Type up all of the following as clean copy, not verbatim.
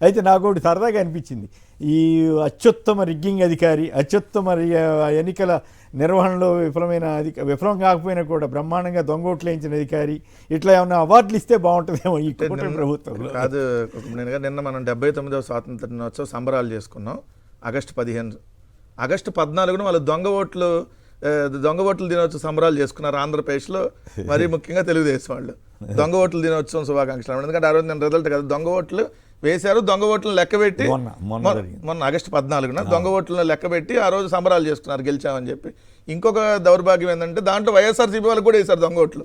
అయితే నాకు ఒకటి సరదాగా అనిపించింది. ఈ అత్యుత్తమ రిగ్గింగ్ అధికారి, అత్యుత్తమ ఎన్నికల నిర్వహణలో విఫలం కాకపోయినా కూడా బ్రహ్మాండంగా దొంగోట్లు వేయించిన అధికారి, ఇట్లా ఏమన్నా అవార్డులు ఇస్తే బాగుంటుందేమో ఈ ప్రభుత్వంలో. కాదు, నిన్న మనం 79వ స్వాతంత్ర దినోత్సవం సంబరాలు చేసుకున్నాం. ఆగస్టు 15, ఆగస్టు 14న వాళ్ళు దొంగ ఓట్ల దినోత్సవం సంబరాలు చేసుకున్నారు ఆంధ్రప్రదేశ్లో. మరీ ముఖ్యంగా తెలుగుదేశం వాళ్ళు దొంగ ఓట్ల దినోత్సవం శుభాకాంక్షలు. ఎందుకంటే ఆ రోజు నేను రిజల్ట్ కదా, దొంగ ఓట్లు వేశారు, దొంగ ఓట్లను లెక్కబెట్టి మొన్న ఆగస్టు 14న దొంగ ఓట్లను లెక్కబెట్టి ఆ రోజు సంబరాలు చేసుకున్నారు గెలిచామని చెప్పి. ఇంకొక దౌర్భాగ్యం ఏంటంటే దాంట్లో వైఎస్ఆర్సీపీ వాళ్ళకి కూడా వేశారు దొంగ ఓట్లు.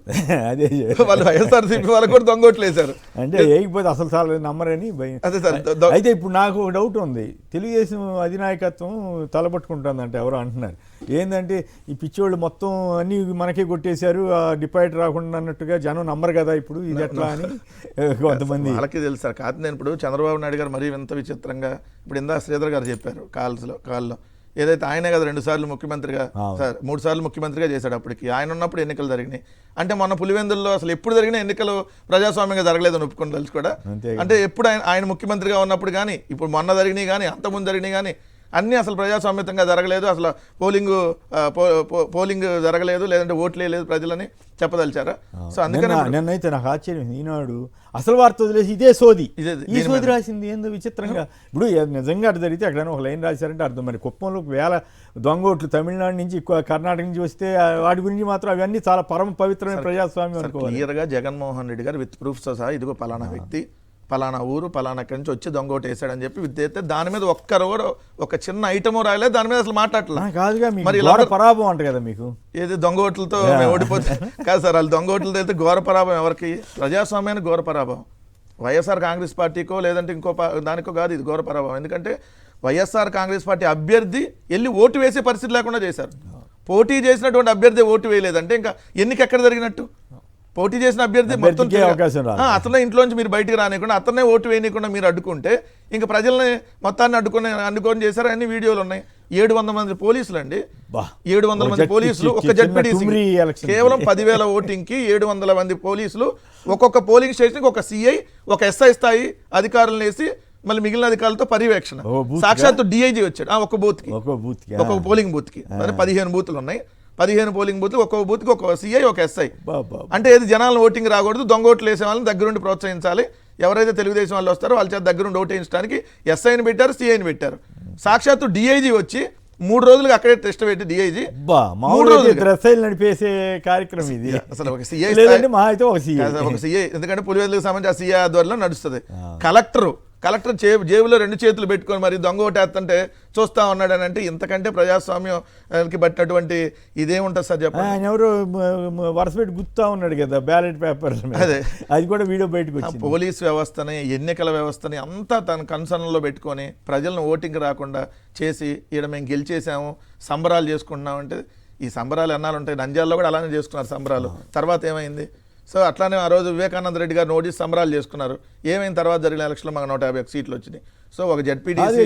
అదే వాళ్ళు వైఎస్ఆర్సీపీ వాళ్ళకి కూడా దొంగ ఓట్లు వేశారు. అంటే వేయకపోతే అసలు చాలా నమ్మరని భయం. అదే సార్. అయితే ఇప్పుడు నాకు ఒక డౌట్ ఉంది, తెలుగుదేశం అధినాయకత్వం తలపట్టుకుంటుందంటే ఎవరో అంటున్నారు. ఏంటంటే ఈ పిచ్చోళ్ళు మొత్తం అన్ని మనకే కొట్టేశారు, డిపాజిట్ రాకుండా అన్నట్టుగా జనం నమ్మరు కదా ఇప్పుడు, ఇది ఎట్లా అని కొంతమంది వాళ్ళకి తెలుసు సార్. కాదు, నేను ఇప్పుడు చంద్రబాబు నాయుడు గారు మరీ వింత విచిత్రంగా, ఇప్పుడు ఇందా శ్రీధర్ గారు చెప్పారు కాల్లో ఏదైతే ఆయనే కదా 2 సార్లు ముఖ్యమంత్రిగా, సార్ 3 సార్లు ముఖ్యమంత్రిగా చేశాడు. అప్పటికి ఆయన ఉన్నప్పుడు ఎన్నికలు జరిగినాయి. అంటే మొన్న పులివెందుల్లో అసలు ఎప్పుడు జరిగిన ఎన్నికలు ప్రజాస్వామ్యంగా జరగలేదని ఒప్పుకొని తెలుసు కూడా. అంటే ఎప్పుడు ఆయన ముఖ్యమంత్రిగా ఉన్నప్పుడు కానీ, ఇప్పుడు మొన్న జరిగినాయి కానీ, అంతకుముందు జరిగినాయి కానీ అన్నీ అసలు ప్రజాస్వామ్యంగా జరగలేదు. అసలు పోలింగ్ జరగలేదు, లేదంటే ఓట్లు వేయలేదు ప్రజలని చెప్పదలిచారా? సో అందుకని నిన్నైతే నాకు ఆశ్చర్యం, ఈనాడు అసలు వార్త వదిలేసి ఇదే సోది రాసింది. ఏందో విచిత్రంగా. ఇప్పుడు నిజంగా అటు జరిగితే అక్కడ ఒక లైన్ రాశారంటే అర్థం. మరి కుప్పంలో వేల దొంగ ఓట్లు తమిళనాడు నుంచి, కర్ణాటక నుంచి వస్తే వాటి గురించి మాత్రం అవన్నీ చాలా పరమ పవిత్రమైన ప్రజాస్వామ్యం అనుకోవాలి. క్లియర్గా జగన్మోహన్ రెడ్డి గారు విత్ ప్రూఫ్తో సహా ఇదిగో పలానా వ్యక్తి పలానా ఊరు పలానా అక్కడి నుంచి వచ్చి దొంగ ఓటు వేసాడని చెప్పి విద్యతే దాని మీద ఒక్కరు కూడా ఒక చిన్న ఐటమో రాయలేదు, దాని మీద అసలు మాట్లాడలేదు. మరి పరాభవం అంట కదా మీకు, ఏది దొంగ ఓట్లతో ఓడిపోతే కాదు సార్. వాళ్ళు దొంగ ఓట్లతో అయితే ఘోర పరాభవం ఎవరికి? ప్రజాస్వామ్యానికి ఘోర పరాభవం. వైఎస్ఆర్ కాంగ్రెస్ పార్టీకో లేదంటే ఇంకో దానికో కాదు, ఇది ఘోర పరాభవం. ఎందుకంటే వైఎస్ఆర్ కాంగ్రెస్ పార్టీ అభ్యర్థి వెళ్ళి ఓటు వేసే పరిస్థితి లేకుండా చేశారు. పోటీ చేసినటువంటి అభ్యర్థి ఓటు వేయలేదంటే ఇంకా ఎన్నిక ఎక్కడ జరిగినట్టు? పోటీ చేసిన అభ్యర్థి మొత్తం అతనే ఇంట్లోంచి మీరు బయటికి రానియకుండా, అతనే ఓటు వేయకుండా మీరు అడ్డుకుంటే ఇంకా ప్రజల్ని మొత్తాన్ని అడ్డుకొని చేశారు. అన్ని వీడియోలు ఉన్నాయి. 700 మంది పోలీసులు అండి, 700 మంది పోలీసులు ఒక జడ్పీటీసీ, కేవలం 10,000 ఓటింగ్కి 700 మంది పోలీసులు, ఒక్కొక్క పోలింగ్ స్టేషన్కి ఒక సిఐ, ఒక ఎస్ఐ స్థాయి అధికారులను వేసి మళ్ళీ మిగిలిన అధికారులతో పర్యవేక్షణ. సాక్షాత్తు డిఐజీ వచ్చాడు ఒక బూత్కి, ఒక్కొక్క పోలింగ్ బూత్కి. 15 బూతులు ఉన్నాయి, 15 పోలింగ్ బూత్లు, ఒక్కొక్క బూత్కి ఒక సిఐ, ఒక ఎస్ఐ. అంటే ఏది జనాలను ఓటింగ్ రాకూడదు, దొంగ ఓట్లు వేసే వాళ్ళని దగ్గరుండి ప్రోత్సహించాలి. ఎవరైతే తెలుగుదేశం వాళ్ళు వస్తారో వాళ్ళ చేత దగ్గరుండి ఓటు వేయించడానికి ఎస్ఐని పెట్టారు, సిఐని పెట్టారు. సాక్షాత్తు డిఐజీ వచ్చి 3 రోజులుగా అక్కడే టెస్ట్ పెట్టి డిఐజీ నడిపేసే కార్యక్రమం ఇది. అసలు ఒక సిఐ, ఎందుకంటే పులివెందులకు సంబంధించి ఆ సిఐ ఆధ్వర్యంలో నడుస్తుంది. కలెక్టర్ జేబులో 2 చేతులు పెట్టుకొని మరి దొంగ ఓటేస్తుంటే చూస్తా ఉన్నాడని అంటే ఇంతకంటే ప్రజాస్వామ్యానికి పట్టినటువంటి ఇదేముంటుంది సార్ చెప్పండి. ఆయన ఎవరు వరుస పెట్టి గుర్తా ఉన్నాడు కదా బ్యాలెట్ పేపర్, అదే అది కూడా వీడియో బయటకు వచ్చింది. పోలీస్ వ్యవస్థని, ఎన్నికల వ్యవస్థని అంతా తన కన్సర్న్లో పెట్టుకొని ప్రజలను ఓటింగ్ రాకుండా చేసి ఈడ మేము గెలిచేసాము, సంబరాలు చేసుకుంటున్నాం అంటే ఈ సంబరాలు ఎన్నాళ్ళు ఉంటాయి? నంద్యాలలో కూడా అలానే చేసుకున్నారు సంబరాలు. తర్వాత ఏమైంది? సో అట్లానే ఆ రోజు వివేకానంద రెడ్డి గారు నోటీస్ సంబరాలు చేసుకున్నారు. ఏమైనా తర్వాత జరిగిన ఎలక్షన్లో మాకు 151 సీట్లు వచ్చినాయి. సో ఒక జడ్పీటీసీ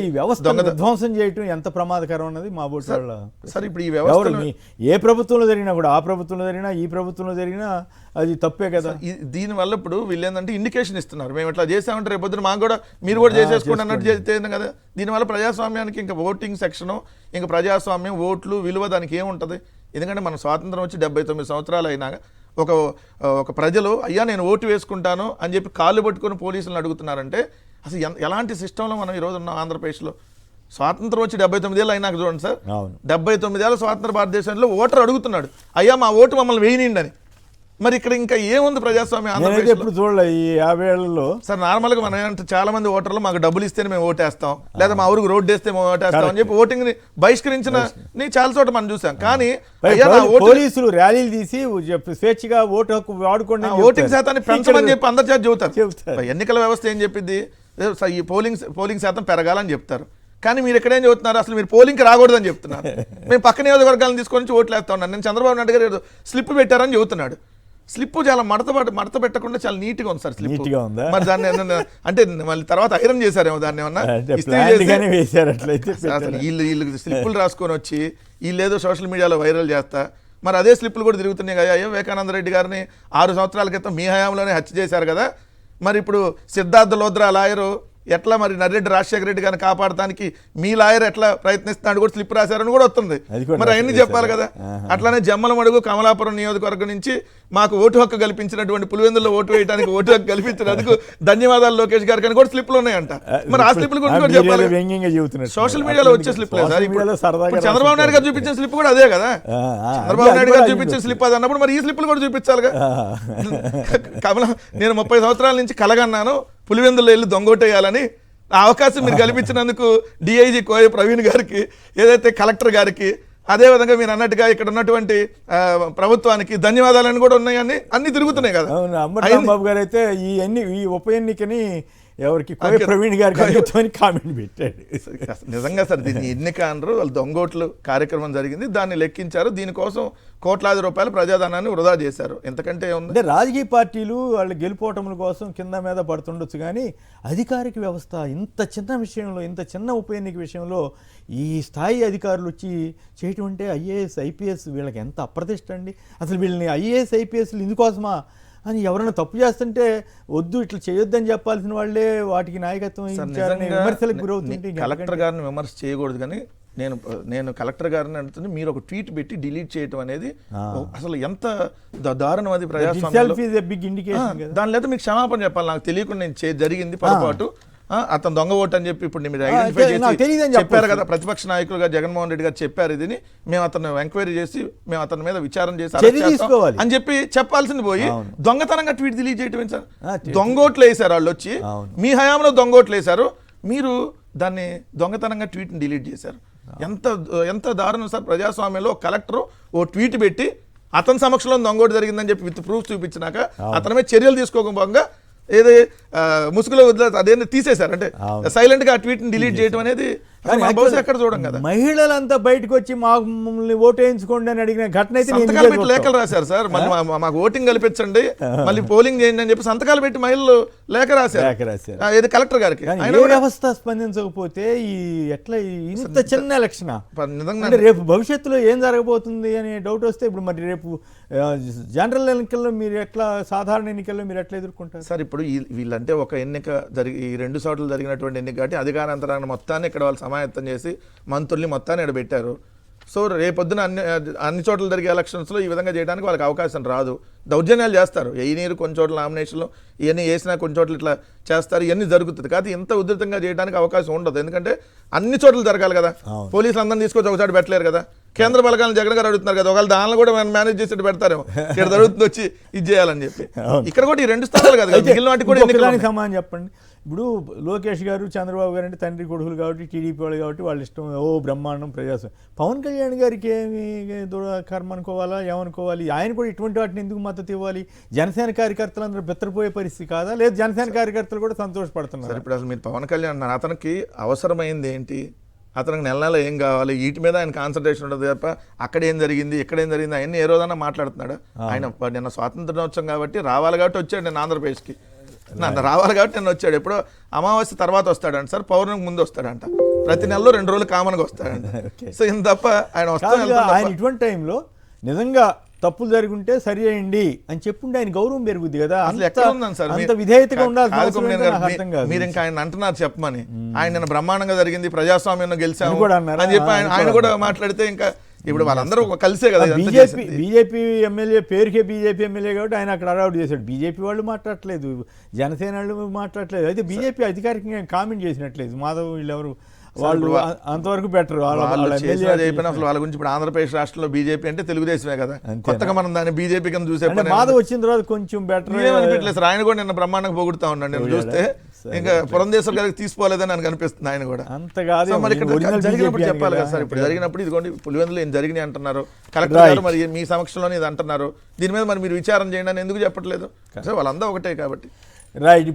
ధ్వంసం చేయటం ఎంత ప్రమాదకరం అన్నది మా బోర్డు సార్. ఇప్పుడు ఈ వ్యవస్థ ఏ ప్రభుత్వంలో జరిగినా కూడా, ఆ ప్రభుత్వంలో జరిగినా ఈ ప్రభుత్వంలో జరిగినా అది తప్పే కదా. దీనివల్ల ఇప్పుడు వీళ్ళు ఏంటంటే ఇండికేషన్ ఇస్తున్నారు, మేము ఇట్లా చేసామంటే రేపు పొద్దున మాకు కూడా మీరు కూడా చేసేసుకోండి అన్నట్టు చేస్తే కదా. దీనివల్ల ప్రజాస్వామ్యానికి ఇంకా ఓటింగ్ సెక్షను, ఇంకా ప్రజాస్వామ్యం, ఓట్లు విలువ దానికి ఏముంటుంది? ఎందుకంటే మన స్వాతంత్రం వచ్చి 79 సంవత్సరాలు అయినా ఒక ప్రజలు అయ్యా నేను ఓటు వేసుకుంటాను అని చెప్పి కాళ్ళు పట్టుకొని పోలీసులను అడుగుతున్నారంటే అసలు ఎలాంటి సిస్టంలో మనం ఈరోజు ఉన్నాం ఆంధ్రప్రదేశ్లో? స్వాతంత్రం వచ్చి 79 ఏళ్ళు అయినాక చూడండి సార్, 79 ఏళ్ళ స్వాతంత్ర భారతదేశంలో ఓటర్ అడుగుతున్నాడు అయ్యా మా ఓటు మమ్మల్ని వేయనిండి అని. మరి ఇక్కడ ఇంకా ఏముంది ప్రజాస్వామ్యం ఆంధ్రప్రదేశ్? ఎప్పుడు చూడలే ఈ 50 ఏళ్లలో సార్. నార్మల్గా మనం అంటే చాలా మంది ఓటర్లు మాకు డబ్బులు ఇస్తేనే మేము ఓటేస్తాం, లేదా మా ఊరికి రోడ్డు వేస్తే మేము ఓటేస్తాం అని చెప్పి ఓటింగ్ ని బహిష్కరించిన చాలా చోట మనం చూసాం. కానీ పోలీసులు ర్యాలీలు తీసి స్వేచ్ఛగా ఓటు హక్కు వాడుకోండి, ఓటింగ్ శాతాన్ని పెంచమని చెప్పి అందరి చేత చెబుతారు. ఎన్నికల వ్యవస్థ ఏం చెప్పింది? ఈ పోలింగ్ శాతం పెరగాలని చెప్తారు. కానీ మీరు ఎక్కడేం చెబుతున్నారు? అసలు మీరు పోలింగ్కి రాకూడదని చెప్తున్నారు. మేము పక్క నియోజకవర్గాలను తీసుకొని ఓట్లు వేస్తా ఉన్నాను. నేను చంద్రబాబు నాయుడు గారు స్లిప్ పెట్టారని చెబుతున్నాడు. స్లిప్ చాలా మడత పెట్టకుండా చాలా నీట్గా ఉంది సార్ స్లిప్. మరి దాన్ని అంటే మళ్ళీ తర్వాత ఐరన్ చేశారేమో దాన్ని, ఏమన్నా వీళ్ళు స్లిప్పులు రాసుకొని వచ్చి వీళ్ళేదో సోషల్ మీడియాలో వైరల్ చేస్తా. మరి అదే స్లిప్పులు కూడా తిరుగుతున్నాయి కదా. వివేకానంద రెడ్డి గారిని 6 సంవత్సరాల క్రితం మీ హయాంలోనే హత్య చేశారు కదా. మరి ఇప్పుడు సిద్ధార్థ లోద్రా లాయరు ఎట్లా మరి నర్రెడ్డి రాజశేఖర రెడ్డి గారిని కాపాడటానికి మీ లాయర్ ఎట్లా ప్రయత్నిస్తున్నాడు కూడా స్లిప్ రాశారని కూడా వస్తుంది. మరి అవన్నీ చెప్పాలి కదా. అట్లానే జమ్మలమడుగు కమలాపురం నియోజకవర్గం నుంచి మాకు ఓటు హక్కు కల్పించినటువంటి పులివెందుల్లో ఓటు వేయడానికి ఓటు హక్కు కల్పించినందుకు ధన్యవాదాలు లోకేష్ గారికి అని కూడా స్లిప్లు ఉన్నాయంట. మరి ఆ స్లిప్లు గురించి కూడా చెప్పాలి. సోషల్ మీడియాలో వచ్చే స్లిప్ లేదా చంద్రబాబు నాయుడు గారు చూపించిన స్లిప్ కూడా అదే కదా. చంద్రబాబు నాయుడు గారు చూపించిన స్లిప్ అది అన్నప్పుడు మరి ఈ స్లిప్లు కూడా చూపించాలిగా. నేను 30 సంవత్సరాల నుంచి కలగన్నాను పులివెందుల్లో వెళ్ళి దొంగోటేయాలని. ఆ అవకాశం మీరు కల్పించినందుకు డిఐజీ కోయ ప్రవీణ్ గారికి, ఏదైతే కలెక్టర్ గారికి, అదేవిధంగా మీరు అన్నట్టుగా ఇక్కడ ఉన్నటువంటి ప్రభుత్వానికి ధన్యవాదాలని కూడా ఉన్నాయని అన్ని తిరుగుతున్నాయి కదా. అంబటి గారు అయితే ఈ ఉప ఎన్నికని ఎవరికి ప్రవీణ్ గారికి కామెంట్ పెట్టాడు. నిజంగా సార్ దీన్ని ఎన్నిక అనరు, వాళ్ళు దొంగోట్లు కార్యక్రమం జరిగింది, దాన్ని లెక్కించారు, దీనికోసం కోట్లాది రూపాయలు ప్రజాధనాన్ని వృధా చేశారు. ఎంతకంటే ఉంది. అంటే రాజకీయ పార్టీలు వాళ్ళు గెలుపోవటముల కోసం కింద మీద పడుతుండొచ్చు, కానీ అధికారిక వ్యవస్థ ఇంత చిన్న విషయంలో, ఇంత చిన్న ఉప ఎన్నిక విషయంలో ఈ స్థాయి అధికారులు వచ్చి చేయటం అంటే ఐఏఎస్ ఐపీఎస్ వీళ్ళకి ఎంత అప్రతిష్ట అండి. అసలు వీళ్ళని ఐఏఎస్ ఐపీఎస్లు ఇందుకోసమా అని ఎవరైనా తప్పు చేస్తుంటే వద్దు ఇట్లా చేయొద్దని చెప్పాల్సిన వాళ్ళే వాటికి నాయకత్వం ఇచ్చారని విమర్శలకు గురవుతుంది. కలెక్టర్ గారిని విమర్శ చేయకూడదు, కానీ నేను కలెక్టర్ గారిని అంటుంది మీరు ఒక ట్వీట్ పెట్టి డిలీట్ చేయడం అనేది అసలు ఎంత దారుణం. అది ప్రజాస్వామ్యంలో దాని లేదా మీకు క్షమాపణ చెప్పాలి. నాకు తెలియకుండా నేను జరిగింది పొరపాటు, అతను దొంగ ఓటు అని చెప్పి ఇప్పుడు మీరు ఐడెంటిఫై చేసి చెప్పారు కదా. ప్రతిపక్ష నాయకులుగా జగన్మోహన్ రెడ్డి గారు చెప్పారు ఇదిని, మేము అతను ఎంక్వైరీ చేసి మేము అతని మీద విచారణ చేసి అని చెప్పి చెప్పాల్సింది పోయి దొంగతనంగా ట్వీట్ డిలీట్ చేయటం సార్. దొంగోట్లు వేశారు వాళ్ళు వచ్చి, మీ హయాంలో దొంగోట్లు వేశారు, మీరు దాన్ని దొంగతనంగా ట్వీట్ని డిలీట్ చేశారు. ఎంత దారుణం సార్. ప్రజాస్వామ్యంలో కలెక్టర్ ఓ ట్వీట్ పెట్టి అతని సమక్షంలో దొంగోటు జరిగిందని చెప్పి విత్ ప్రూఫ్ చూపించినాక అతని మీద చర్యలు తీసుకోకపోగా ఏదో ముసుగులో వదిలే అదేంటి తీసేశారు. అంటే సైలెంట్ గా ఆ ట్వీట్ ని డిలీట్ చేయడం అనేది ఎక్కడ చూడం కదా. మహిళలంతా బయటకు వచ్చి మమ్మల్ని ఓటు వేయించుకోండి అని అడిగిన ఘటన అయితే సంతకాలు పెట్టి లేఖలు రాశారు సార్. మళ్ళీ మాకు ఓటింగ్ కల్పించండి, మళ్ళీ పోలింగ్ చేయండి అని చెప్పి సంతకాలు పెట్టి మహిళలు లేఖ రాశారు ఏది కలెక్టర్ గారికి. వ్యవస్థ స్పందించకపోతే ఈ ఎట్లా ఇంత చిన్న ఎలక్షన్ నిజంగా రేపు భవిష్యత్తులో ఏం జరగబోతుంది అనే డౌట్ వస్తే ఇప్పుడు మరి రేపు జనరల్ ఎన్నికల్లో మీరు ఎట్లా, సాధారణ ఎన్నికల్లో మీరు ఎట్లా ఎదుర్కొంటారు సార్? ఇప్పుడు వీళ్ళంటే ఒక ఎన్నిక ఈ 2 చోట్ల జరిగినటువంటి ఎన్నిక కాబట్టి అధికారాంతరాన్ని మొత్తాన్ని ఇక్కడ వాళ్ళు సమాయత్తం చేసి మంత్రుల్ని మొత్తాన్ని ఇక్కడ పెట్టారు. సో రేపొద్దున అన్ని చోట్ల జరిగే ఎలక్షన్స్లో ఈ విధంగా చేయడానికి వాళ్ళకి అవకాశం రాదు. దౌర్జన్యాలు చేస్తారు, నీరు కొన్ని చోట్ల నామినేషన్లు ఇవన్నీ వేసినా కొన్ని చోట్ల ఇట్లా చేస్తారు, ఇవన్నీ జరుగుతుంది. కానీ ఇంత ఉధృతంగా చేయడానికి అవకాశం ఉండదు, ఎందుకంటే అన్ని చోట్ల జరగాలి కదా. పోలీసులు అందరినీ తీసుకొచ్చి ఒకసారి పెట్టలేరు కదా. కేంద్ర బలగాలను జగన్ గారు అడుగుతున్నారు కదా, ఒకవేళ దానిలో కూడా మేనేజ్ చేసి పెడతారేమో, ఇక్కడ జరుగుతుంది వచ్చి ఇది చేయాలని చెప్పి. ఇక్కడ కూడా ఈ 2 స్థానాలు కాదు, మిగిలిన వాటికి కూడా సమానం చెప్పండి. ఇప్పుడు లోకేష్ గారు చంద్రబాబు గారు అంటే తండ్రి కొడుకులు కాబట్టి, టీడీపీ వాళ్ళు కాబట్టి వాళ్ళ ఇష్టం, బ్రహ్మాండం ప్రజాస్వామ్యం. పవన్ కళ్యాణ్ గారికి ఏమి కర్మ అనుకోవాలా, ఏమనుకోవాలి? ఆయన కూడా ఇటువంటి వాటిని ఎందుకు మద్దతు ఇవ్వాలి? జనసేన కార్యకర్తలు అందరూ బెత్తరపోయే పరిస్థితి కాదా, లేదు జనసేన కార్యకర్తలు కూడా సంతోషపడుతున్నారు? ఇప్పుడు అసలు మీరు పవన్ కళ్యాణ్ అన్నారు, అతనికి అవసరమైంది ఏంటి, అతనికి నెల ఏం కావాలి, వీటి మీద ఆయన కాన్సన్ట్రేషన్ ఉండదు తప్ప అక్కడ ఏం జరిగింది ఇక్కడ ఏం జరిగింది అవన్నీ ఏ రోజన్నా మాట్లాడుతున్నాడు. ఆయన నిన్న స్వాతంత్ర దినోత్సవం కాబట్టి రావాలి కాబట్టి వచ్చాడు నేను ఆంధ్రప్రదేశ్కి, రావాలి కాబట్టి నేను వచ్చాడు. ఎప్పుడో అమావాస్య తర్వాత వస్తాడంట సార్, పౌర్ణమికి ముందు వస్తాడంట, ప్రతి నెలలో 2 రోజులు కామన్గా వస్తాడంట. సో ఇంత తప్ప ఆయన వస్తాడు. ఆయన ఇటువంటి టైంలో నిజంగా తప్పులు జరుగుంటే సరి అయ్యండి అని చెప్పుంటే ఆయన గౌరవం పెరుగుద్ది కదా. అసలు ఎక్కడ ఉందని సార్ అంత విధేయతగా ఉండాలి. మీరు ఇంకా ఆయన అంటున్నారు చెప్పమని, ఆయన నిన్న బ్రహ్మాండంగా జరిగింది, ప్రజాస్వామ్యంలో గెలిచాము అని చెప్పి ఆయన కూడా మాట్లాడితే ఇంకా ఇప్పుడు వాళ్ళందరూ కలిసే కదా. బీజేపీ ఎమ్మెల్యే పేరుకే బీజేపీ ఎమ్మెల్యే కాబట్టి ఆయన అక్కడ అలౌట్ చేశాడు. బీజేపీ వాళ్ళు మాట్లాడలేదు, జనసేన వాళ్ళు మాట్లాడలేదు, అయితే బీజేపీ అధికారికంగా కామెంట్ చేసినట్లేదు. మాధవ్ వీళ్ళెవరు వాళ్ళు అంతవరకు బెటర్. అసలు వాళ్ళ గురించి ఇప్పుడు ఆంధ్రప్రదేశ్ రాష్ట్రంలో బీజేపీ అంటే తెలుగుదేశమే కదా, కొత్తగా మనం దాన్ని బీజేపీ కింద చూసే. మాధవ్ వచ్చిన తర్వాత కొంచెం బెటర్ అనిపించలేదు సార్. ఆయన కూడా నిన్న బ్రహ్మాండంగా పోగొడుతూ ఉన్నాడు నేను చూస్తే, ఇంకా పురంధేశ్వర్ గారికి తీసుకోలేదని నాకు అనిపిస్తుంది. ఆయన కూడా అంత కాదు, మరి ఇక్కడ జరిగినప్పుడు చెప్పాలి కదా సార్. ఇప్పుడు జరిగినప్పుడు ఇదిగోండి పులివెందులు ఏం జరిగినాయి అంటున్నారు, కలెక్టర్ గారు మరి మీ సమక్షంలోనే ఇది అంటున్నారు, దీని మీద మరి మీరు విచారం చేయండి అని ఎందుకు చెప్పట్లేదు? వాళ్ళంతా ఒకటే కాబట్టి. రైట్.